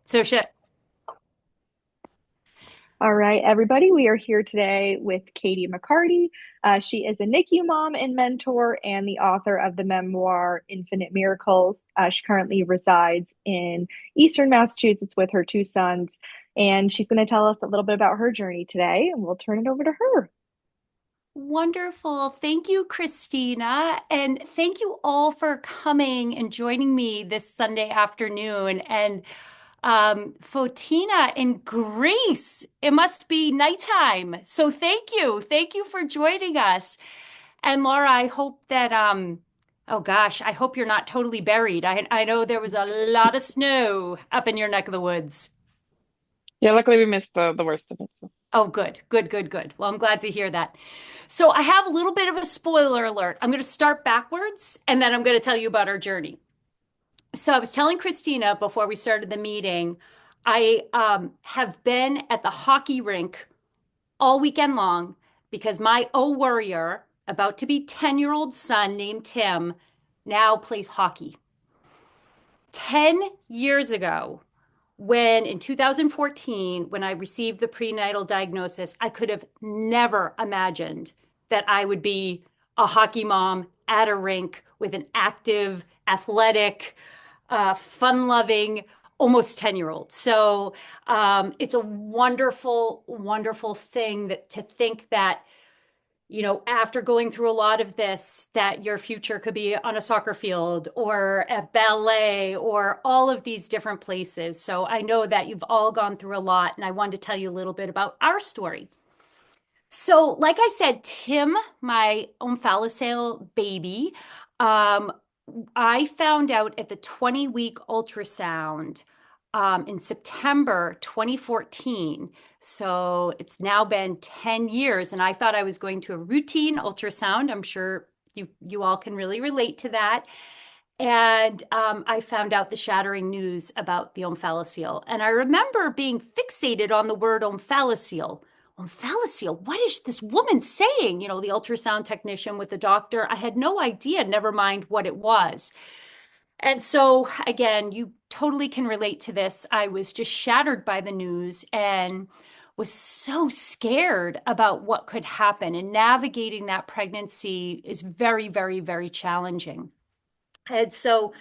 So shit. All right, everybody, we are here today with Katie McCarty. She is a NICU mom and mentor and the author of the memoir Infinite Miracles. She currently resides in Eastern Massachusetts with her two sons, and she's going to tell us a little bit about her journey today, and we'll turn it over to her. Wonderful. Thank you, Christina. And thank you all for coming and joining me this Sunday afternoon. And Fotina and Grace, it must be nighttime. So thank you. Thank you for joining us. And Laura, I hope that oh gosh, I hope you're not totally buried. I know there was a lot of snow up in your neck of the woods. Yeah, luckily we missed the worst of it. So. Oh, good, good, good, good. Well, I'm glad to hear that. So I have a little bit of a spoiler alert. I'm going to start backwards and then I'm going to tell you about our journey. So I was telling Christina before we started the meeting, I have been at the hockey rink all weekend long because my worrier, about to be 10-year-old son named Tim, now plays hockey. 10 years ago, when in 2014, when I received the prenatal diagnosis, I could have never imagined that I would be a hockey mom at a rink with an active, athletic, fun-loving, almost 10-year-old. So it's a wonderful, wonderful thing that to think that after going through a lot of this, that your future could be on a soccer field or at ballet or all of these different places. So I know that you've all gone through a lot, and I wanted to tell you a little bit about our story. So, like I said, Tim, my omphalocele baby, um, I found out at the 20-week ultrasound in September 2014. So it's now been 10 years, and I thought I was going to a routine ultrasound. I'm sure you all can really relate to that. And I found out the shattering news about the omphalocele. And I remember being fixated on the word omphalocele. Omphalocele, what is this woman saying? The ultrasound technician with the doctor. I had no idea, never mind what it was. And so, again, you totally can relate to this. I was just shattered by the news and was so scared about what could happen. And navigating that pregnancy is very, very, very challenging. And so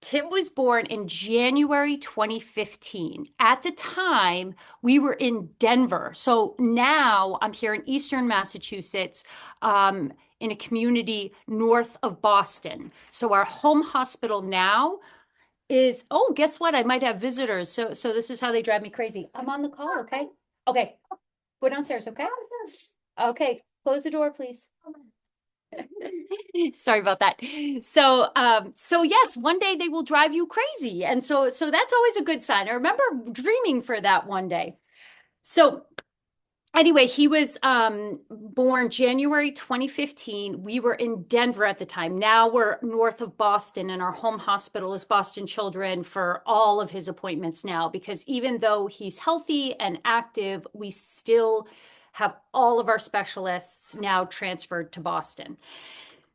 Tim was born in January 2015. At the time, we were in Denver. So now I'm here in Eastern Massachusetts, in a community north of Boston. So our home hospital now is, oh, guess what? I might have visitors. So this is how they drive me crazy. I'm on the call, okay? Okay. Go downstairs, okay? Okay. Close the door, please. Sorry about that. So yes, one day they will drive you crazy. And so that's always a good sign. I remember dreaming for that one day. So anyway, he was born January 2015. We were in Denver at the time. Now we're north of Boston, and our home hospital is Boston Children for all of his appointments now, because even though he's healthy and active, we still have all of our specialists now transferred to Boston.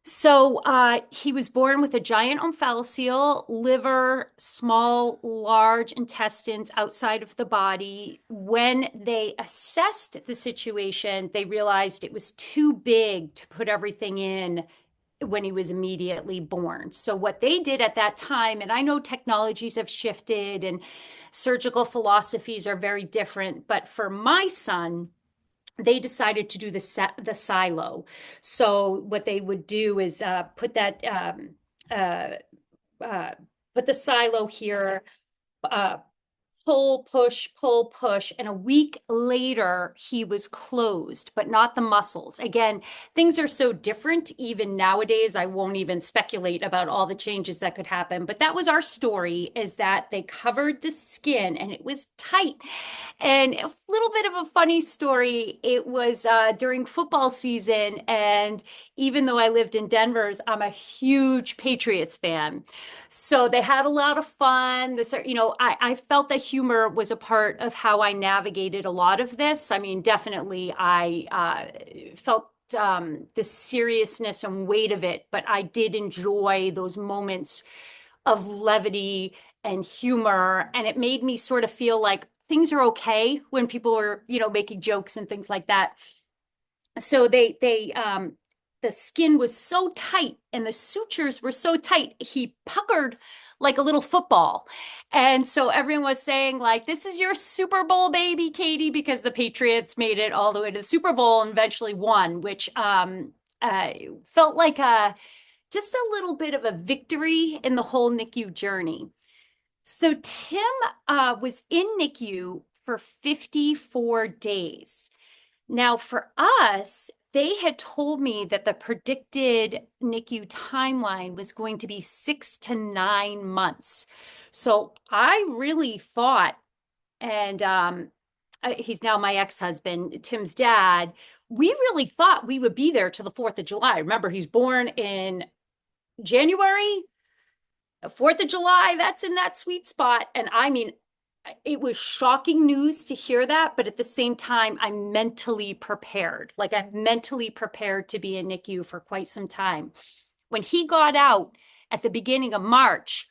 So he was born with a giant omphalocele, liver, small, large intestines outside of the body. When they assessed the situation, they realized it was too big to put everything in when he was immediately born. So what they did at that time, and I know technologies have shifted and surgical philosophies are very different, but for my son, they decided to do the silo. So what they would do is uh, uh, put the silo here, uh, pull, push. And a week later, he was closed, but not the muscles. Again, things are so different even nowadays. I won't even speculate about all the changes that could happen. But that was our story, is that they covered the skin and it was tight. And a little bit of a funny story. It was during football season. And even though I lived in Denver's, I'm a huge Patriots fan. So they had a lot of fun. I felt that humor was a part of how I navigated a lot of this. I mean, definitely, I felt the seriousness and weight of it, but I did enjoy those moments of levity and humor. And it made me sort of feel like things are okay when people were, making jokes and things like that. So the skin was so tight and the sutures were so tight, he puckered like a little football. And so everyone was saying, like, this is your Super Bowl baby, Katie, because the Patriots made it all the way to the Super Bowl and eventually won, which uh, felt like just a little bit of a victory in the whole NICU journey. So Tim was in NICU for 54 days. Now, for us, they had told me that the predicted NICU timeline was going to be 6 to 9 months. So I really thought, and he's now my ex-husband, Tim's dad, we really thought we would be there till the 4th of July. Remember, he's born in January, 4th of July, that's in that sweet spot. And I mean, it was shocking news to hear that, but at the same time, I'm mentally prepared. Like I'm mentally prepared to be in NICU for quite some time. When he got out at the beginning of March,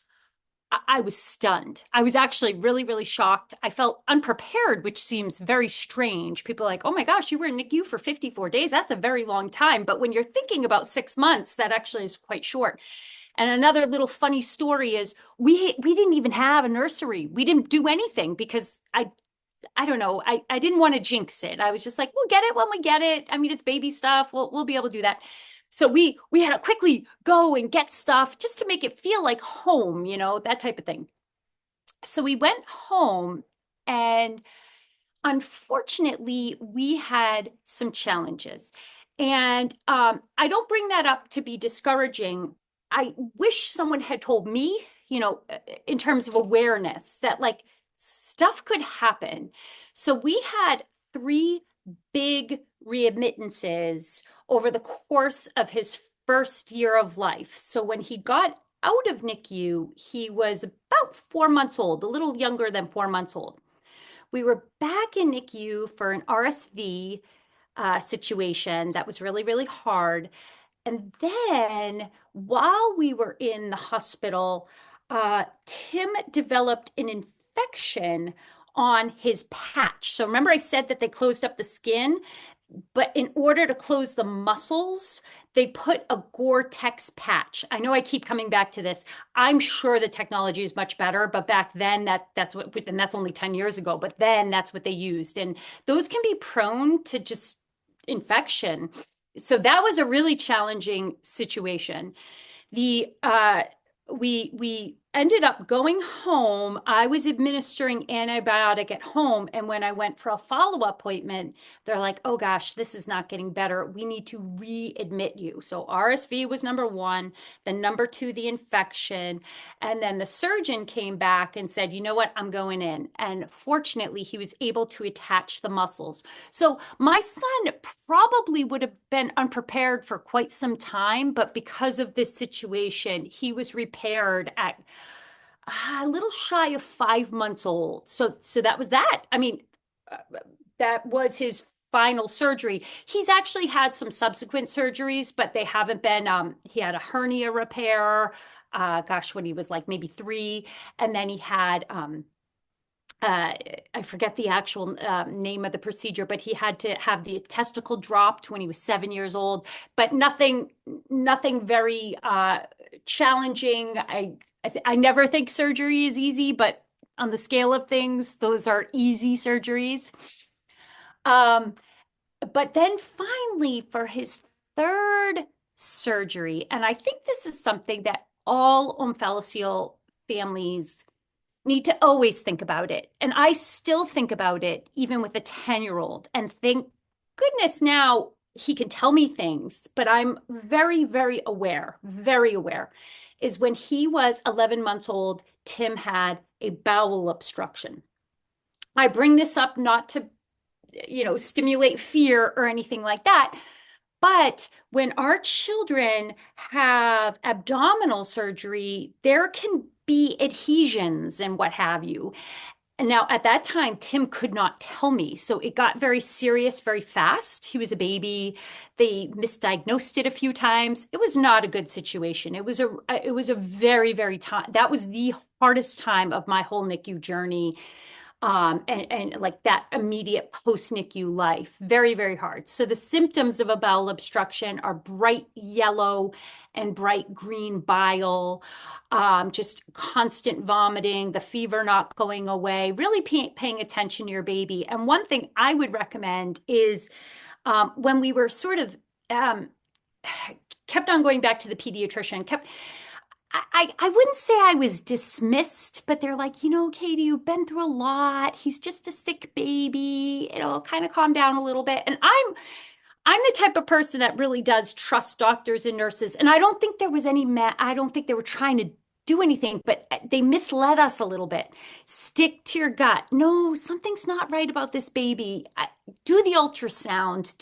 I was stunned. I was actually really, really shocked. I felt unprepared, which seems very strange. People are like, oh my gosh, you were in NICU for 54 days. That's a very long time. But when you're thinking about 6 months, that actually is quite short. And another little funny story is we didn't even have a nursery. We didn't do anything because I don't know. I didn't want to jinx it. I was just like, we'll get it when we get it. I mean, it's baby stuff. We'll be able to do that. So we had to quickly go and get stuff just to make it feel like home, that type of thing. So we went home and unfortunately, we had some challenges. And I don't bring that up to be discouraging. I wish someone had told me, in terms of awareness that like stuff could happen. So we had 3 big readmittances over the course of his first year of life. So when he got out of NICU, he was about 4 months old, a little younger than 4 months old. We were back in NICU for an RSV situation that was really, really hard. And then while we were in the hospital, Tim developed an infection on his patch. So remember I said that they closed up the skin, but in order to close the muscles, they put a Gore-Tex patch. I know I keep coming back to this. I'm sure the technology is much better, but back then that's what, and that's only 10 years ago, but then that's what they used. And those can be prone to just infection. So that was a really challenging situation. The we ended up going home. I was administering antibiotic at home, and when I went for a follow-up appointment, they're like, "Oh gosh, this is not getting better. We need to readmit you." So RSV was number one, then number two, the infection, and then the surgeon came back and said, "You know what? I'm going in." And fortunately, he was able to attach the muscles. So my son probably would have been unprepared for quite some time, but because of this situation, he was repaired at a little shy of 5 months old. So that was that. I mean, uh, that was his final surgery. He's actually had some subsequent surgeries, but they haven't been. He had a hernia repair. Gosh, when he was like maybe 3, and then he had I forget the actual name of the procedure, but he had to have the testicle dropped when he was 7 years old. But nothing very challenging. I never think surgery is easy, but on the scale of things, those are easy surgeries. Um, but then finally, for his third surgery, and I think this is something that all omphalocele families need to always think about it. And I still think about it even with a 10-year-old and thank goodness now he can tell me things, but I'm very, very aware, is when he was 11 months old, Tim had a bowel obstruction. I bring this up not to, stimulate fear or anything like that. But when our children have abdominal surgery, there can be adhesions and what have you. And now at that time, Tim could not tell me. So it got very serious very fast. He was a baby. They misdiagnosed it a few times. It was not a good situation. It was a very, very time. That was the hardest time of my whole NICU journey. And like that immediate post NICU life, very, very hard. So the symptoms of a bowel obstruction are bright yellow and bright green bile, just constant vomiting, the fever not going away, really paying attention to your baby. And one thing I would recommend is when we were sort of kept on going back to the pediatrician, I wouldn't say I was dismissed, but they're like, Katie, you've been through a lot. He's just a sick baby. It'll kind of calm down a little bit. And I'm the type of person that really does trust doctors and nurses. And I don't think there was I don't think they were trying to do anything, but they misled us a little bit. Stick to your gut. No, something's not right about this baby. Do the ultrasound.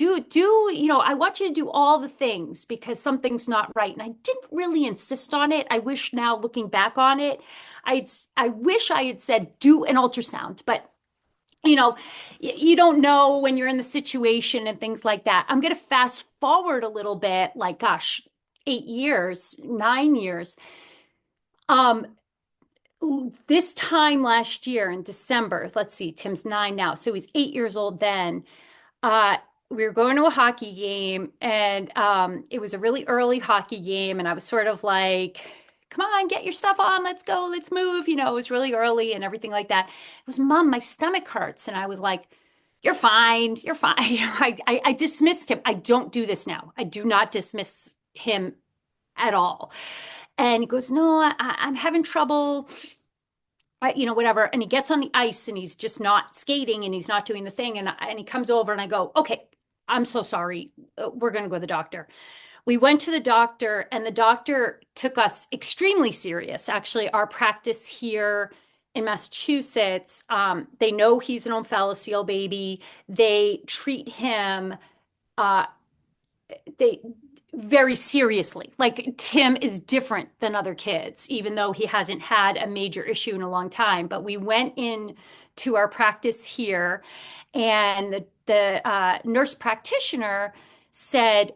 I want you to do all the things because something's not right. And I didn't really insist on it. I wish now looking back on it, I wish I had said, do an ultrasound, but you don't know when you're in the situation and things like that. I'm going to fast forward a little bit, like, gosh, 8 years, 9 years. This time last year in December, let's see, Tim's 9 now, so he's 8 years old then. We were going to a hockey game, and it was a really early hockey game, and I was sort of like, come on, get your stuff on, let's go, let's move. It was really early and everything like that. It was, Mom, my stomach hurts. And I was like, you're fine, you're fine. I dismissed him. I don't do this now. I do not dismiss him at all. And he goes, no, I'm having trouble, whatever. And he gets on the ice and he's just not skating and he's not doing the thing. And he comes over and I go, okay, I'm so sorry. We're going to go to the doctor. We went to the doctor and the doctor took us extremely serious. Actually, our practice here in Massachusetts, they know he's an omphalocele baby. They treat him, they very seriously. Like Tim is different than other kids, even though he hasn't had a major issue in a long time. But we went in to our practice here, and the nurse practitioner said,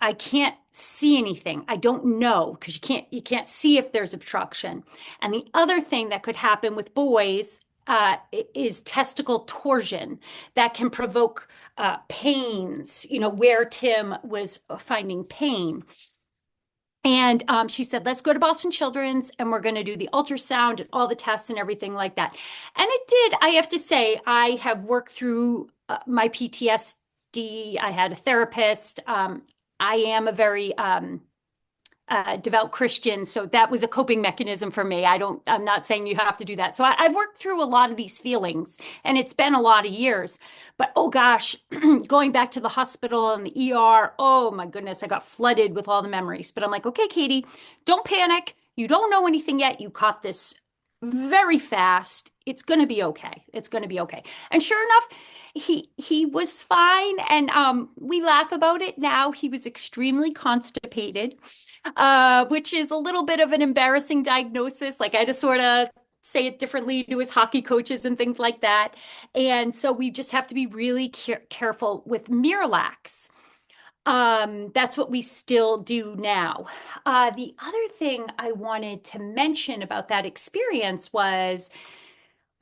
I can't see anything. I don't know, because you can't see if there's obstruction. And the other thing that could happen with boys is testicle torsion that can provoke pains, where Tim was finding pain. And she said, let's go to Boston Children's and we're going to do the ultrasound and all the tests and everything like that. And it did. I have to say, I have worked through my PTSD. I had a therapist. I am a very devout Christian, so that was a coping mechanism for me. I'm not saying you have to do that. So I've worked through a lot of these feelings, and it's been a lot of years. But oh gosh, going back to the hospital and the ER, oh my goodness, I got flooded with all the memories. But I'm like, okay, Katie, don't panic. You don't know anything yet. You caught this very fast. It's going to be okay. It's going to be okay. And sure enough, he was fine, and we laugh about it now. He was extremely constipated, which is a little bit of an embarrassing diagnosis. Like I had to sort of say it differently to his hockey coaches and things like that. And so we just have to be really careful with Miralax. That's what we still do now. The other thing I wanted to mention about that experience was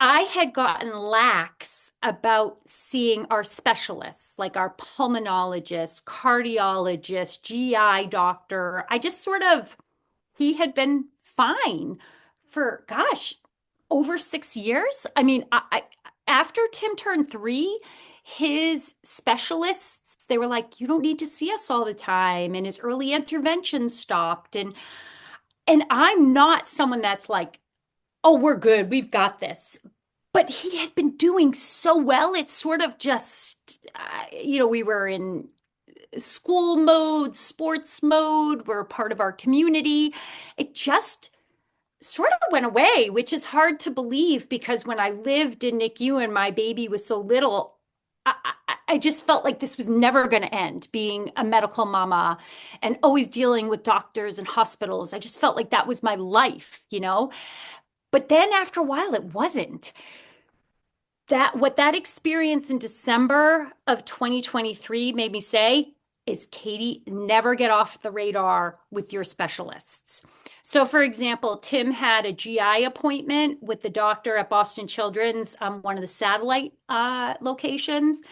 I had gotten lax about seeing our specialists, like our pulmonologist, cardiologist, GI doctor. He had been fine for, gosh, over 6 years. I mean, after Tim turned 3, his specialists, they were like, you don't need to see us all the time. And his early intervention stopped. And I'm not someone that's like, oh, we're good, we've got this. But he had been doing so well. It's sort of just, we were in school mode, sports mode, we're part of our community. It just sort of went away, which is hard to believe because when I lived in NICU and my baby was so little, I just felt like this was never going to end, being a medical mama and always dealing with doctors and hospitals. I just felt like that was my life, But then after a while, it wasn't. What that experience in December of 2023 made me say is, Katie, never get off the radar with your specialists. So, for example, Tim had a GI appointment with the doctor at Boston Children's, one of the satellite locations.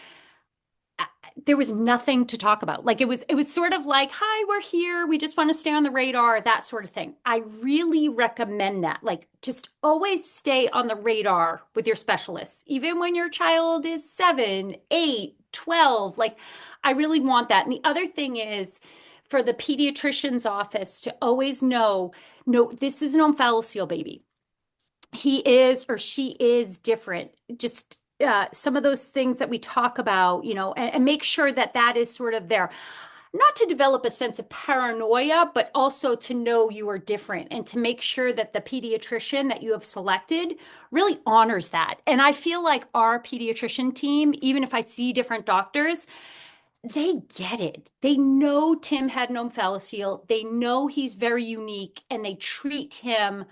There was nothing to talk about. Like it was sort of like, hi, we're here. We just want to stay on the radar, that sort of thing. I really recommend that. Like just always stay on the radar with your specialists, even when your child is 7, 8, 12. Like I really want that. And the other thing is for the pediatrician's office to always know, no, this is an omphalocele baby. He is or she is different. Just some of those things that we talk about, and make sure that that is sort of there. Not to develop a sense of paranoia, but also to know you are different and to make sure that the pediatrician that you have selected really honors that. And I feel like our pediatrician team, even if I see different doctors, they get it. They know Tim had an omphalocele. They know he's very unique and they treat him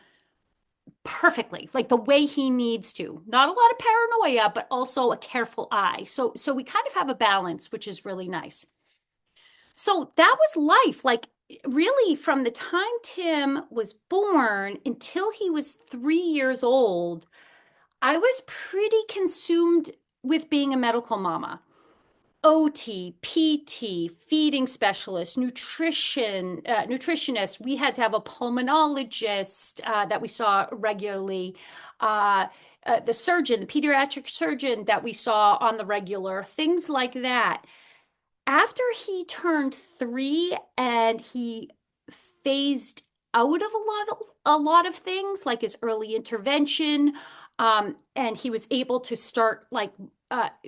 perfectly, like the way he needs to. Not a lot of paranoia, but also a careful eye. So we kind of have a balance, which is really nice. So that was life. Like really from the time Tim was born until he was 3 years old, I was pretty consumed with being a medical mama. OT, PT, feeding specialist, nutritionist. We had to have a pulmonologist that we saw regularly. The surgeon, the pediatric surgeon that we saw on the regular, things like that. After he turned 3 and he phased out of a lot of things, like his early intervention, and he was able to start like,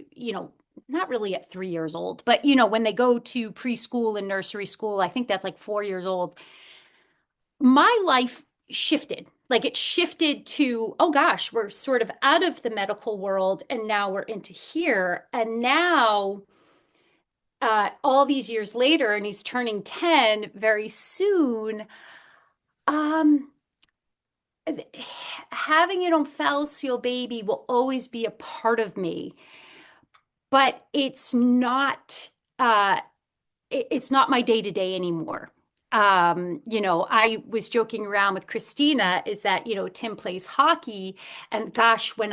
you know, not really at 3 years old, but when they go to preschool and nursery school, I think that's like 4 years old. My life shifted. Like it shifted to, oh gosh, we're sort of out of the medical world and now we're into here. And now, all these years later, and he's turning 10 very soon, um, having an omphalocele baby will always be a part of me, but it's not my day to day anymore. I was joking around with Christina is that, Tim plays hockey and gosh, when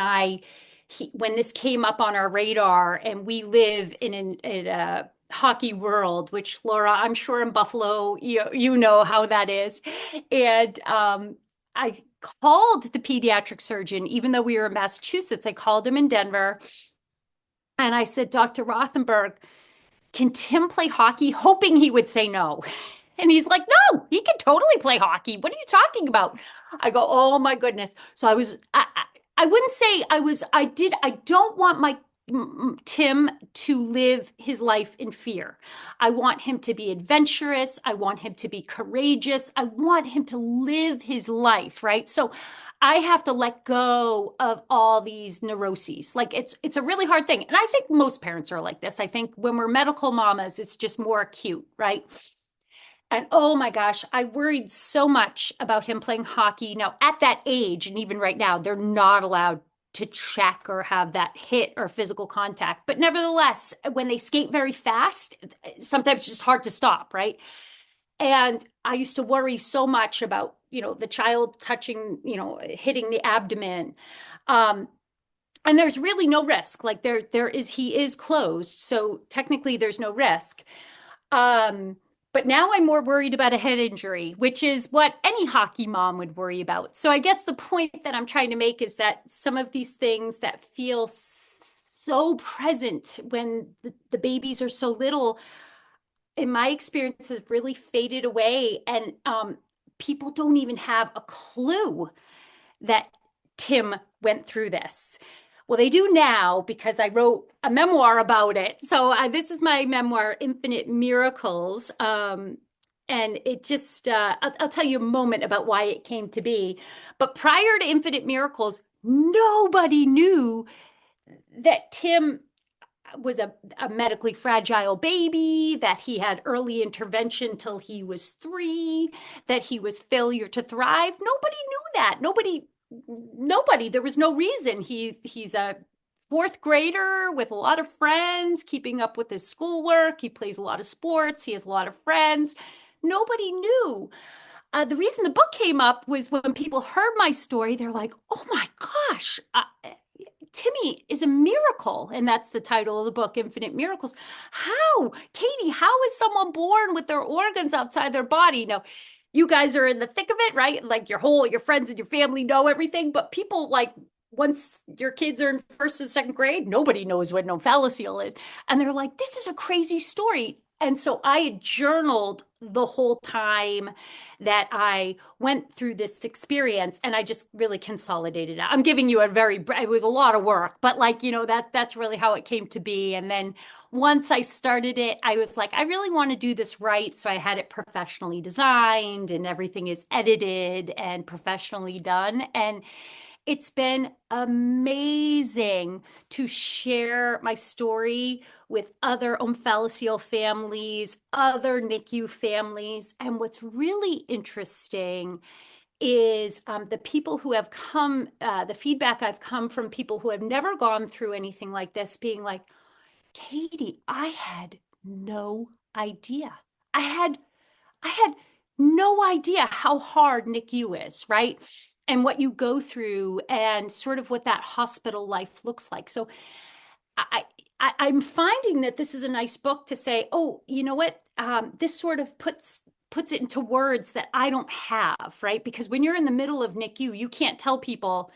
this came up on our radar and we live in a hockey world, which Laura, I'm sure in Buffalo, you know how that is. And, I called the pediatric surgeon, even though we were in Massachusetts, I called him in Denver and I said, Dr. Rothenberg, can Tim play hockey? Hoping he would say no. And he's like, no, he can totally play hockey. What are you talking about? I go, oh my goodness. So I wouldn't say I don't want my Tim to live his life in fear. I want him to be adventurous. I want him to be courageous. I want him to live his life, right? So I have to let go of all these neuroses. Like it's a really hard thing. And I think most parents are like this. I think when we're medical mamas, it's just more acute, right? And oh my gosh, I worried so much about him playing hockey. Now, at that age, and even right now, they're not allowed to check or have that hit or physical contact. But nevertheless, when they skate very fast, sometimes it's just hard to stop, right? And I used to worry so much about, the child touching, hitting the abdomen. And there's really no risk. Like he is closed. So technically there's no risk. But now I'm more worried about a head injury, which is what any hockey mom would worry about. So I guess the point that I'm trying to make is that some of these things that feel so present when the babies are so little, in my experience, has really faded away. And people don't even have a clue that Tim went through this. Well, they do now because I wrote a memoir about it. So this is my memoir, Infinite Miracles. And it just, I'll tell you a moment about why it came to be. But prior to Infinite Miracles, nobody knew that Tim was a medically fragile baby, that he had early intervention till he was 3, that he was failure to thrive. Nobody knew that. Nobody nobody. There was no reason. He's a fourth grader with a lot of friends, keeping up with his schoolwork. He plays a lot of sports. He has a lot of friends. Nobody knew. The reason the book came up was when people heard my story, they're like, oh my gosh, Timmy is a miracle. And that's the title of the book, Infinite Miracles. How? Katie, how is someone born with their organs outside their body? Now, you guys are in the thick of it, right? Like your friends and your family know everything, but people like once your kids are in first and second grade, nobody knows what an omphalocele is. And they're like, this is a crazy story. And so I had journaled the whole time that I went through this experience, and I just really consolidated it. I'm giving you it was a lot of work, but like, that's really how it came to be. And then once I started it, I was like, I really want to do this right. So I had it professionally designed and everything is edited and professionally done. And it's been amazing to share my story with other omphalocele families, other NICU families. And what's really interesting is the people who have come, the feedback I've come from people who have never gone through anything like this, being like, Katie, I had no idea. I had I had no idea how hard NICU is, right? And what you go through and sort of what that hospital life looks like. So I'm finding that this is a nice book to say, oh, you know what? This sort of puts it into words that I don't have, right? Because when you're in the middle of NICU, you can't tell people,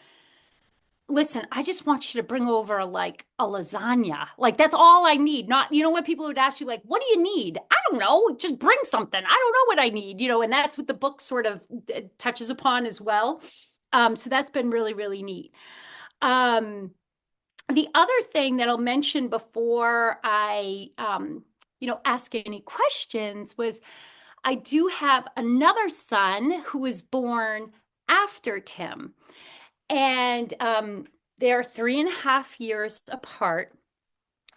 listen, I just want you to bring over like a lasagna. Like that's all I need. Not, what people would ask you, like, what do you need? I don't know. Just bring something. I don't know what I need, and that's what the book sort of touches upon as well. So that's been really, really neat. The other thing that I'll mention before I, ask any questions was I do have another son who was born after Tim. And they're 3.5 years apart.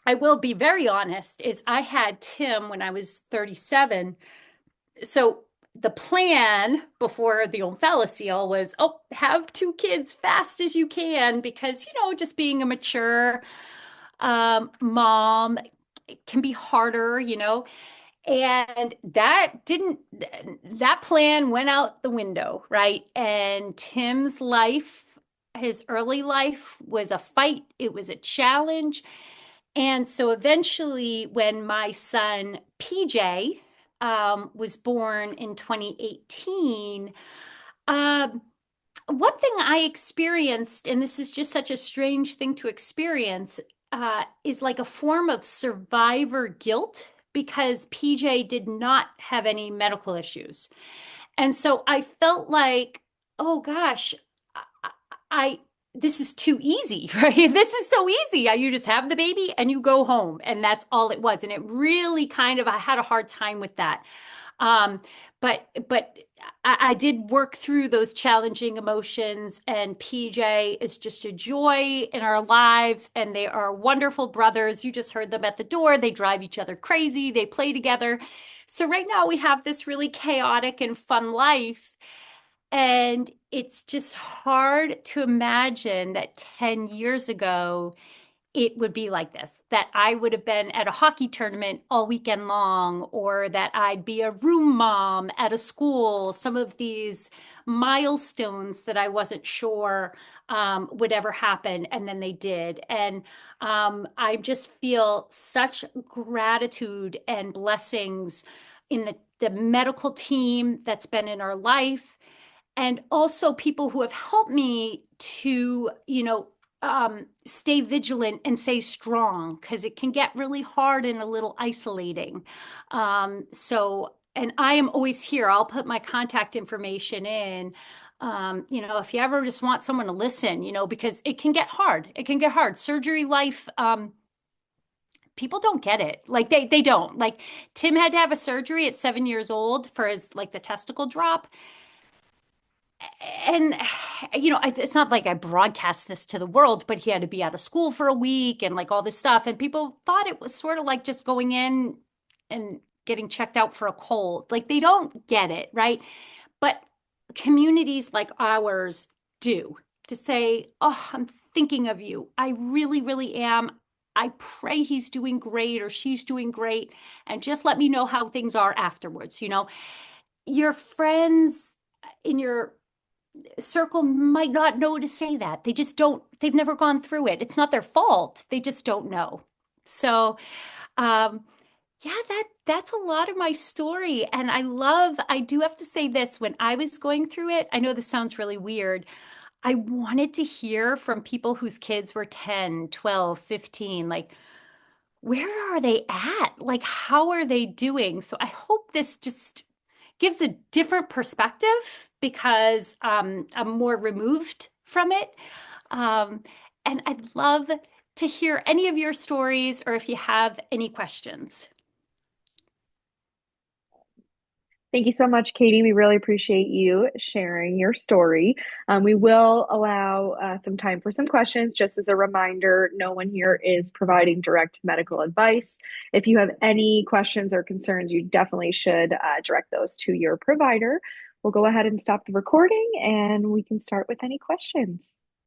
I will be very honest, is I had Tim when I was 37. So the plan before the omphalocele was, oh, have 2 kids fast as you can, because, just being a mature mom can be harder, and that plan went out the window, right? And Tim's life, his early life was a fight, it was a challenge. And so eventually, when my son PJ was born in 2018, one thing I experienced, and this is just such a strange thing to experience, is like a form of survivor guilt because PJ did not have any medical issues. And so I felt like, oh gosh, I this is too easy, right? This is so easy. You just have the baby and you go home, and that's all it was. And it really I had a hard time with that. Um, but I did work through those challenging emotions, and PJ is just a joy in our lives, and they are wonderful brothers. You just heard them at the door. They drive each other crazy. They play together. So right now we have this really chaotic and fun life. And it's just hard to imagine that 10 years ago, it would be like this, that I would have been at a hockey tournament all weekend long, or that I'd be a room mom at a school, some of these milestones that I wasn't sure would ever happen. And then they did. And I just feel such gratitude and blessings in the medical team that's been in our life, and also people who have helped me to, stay vigilant and stay strong, because it can get really hard and a little isolating. And I am always here. I'll put my contact information in. If you ever just want someone to listen, because it can get hard. It can get hard. Surgery life, people don't get it. Like they don't. Like Tim had to have a surgery at 7 years old for his like the testicle drop. And it's not like I broadcast this to the world, but he had to be out of school for a week and like all this stuff, and people thought it was sort of like just going in and getting checked out for a cold. Like they don't get it, right? But communities like ours do. to say, oh, I'm thinking of you. I really, really am. I pray he's doing great or she's doing great. And just let me know how things are afterwards. Your friends in your circle might not know to say that. They just don't, they've never gone through it. It's not their fault. They just don't know. So, um, yeah, that's a lot of my story. And I do have to say this, when I was going through it, I know this sounds really weird. I wanted to hear from people whose kids were 10, 12, 15, like, where are they at? Like, how are they doing? So I hope this just gives a different perspective because I'm more removed from it. Um, and I'd love to hear any of your stories or if you have any questions. Thank you so much, Katie. We really appreciate you sharing your story. We will allow some time for some questions. Just as a reminder, no one here is providing direct medical advice. If you have any questions or concerns, you definitely should direct those to your provider. We'll go ahead and stop the recording and we can start with any questions.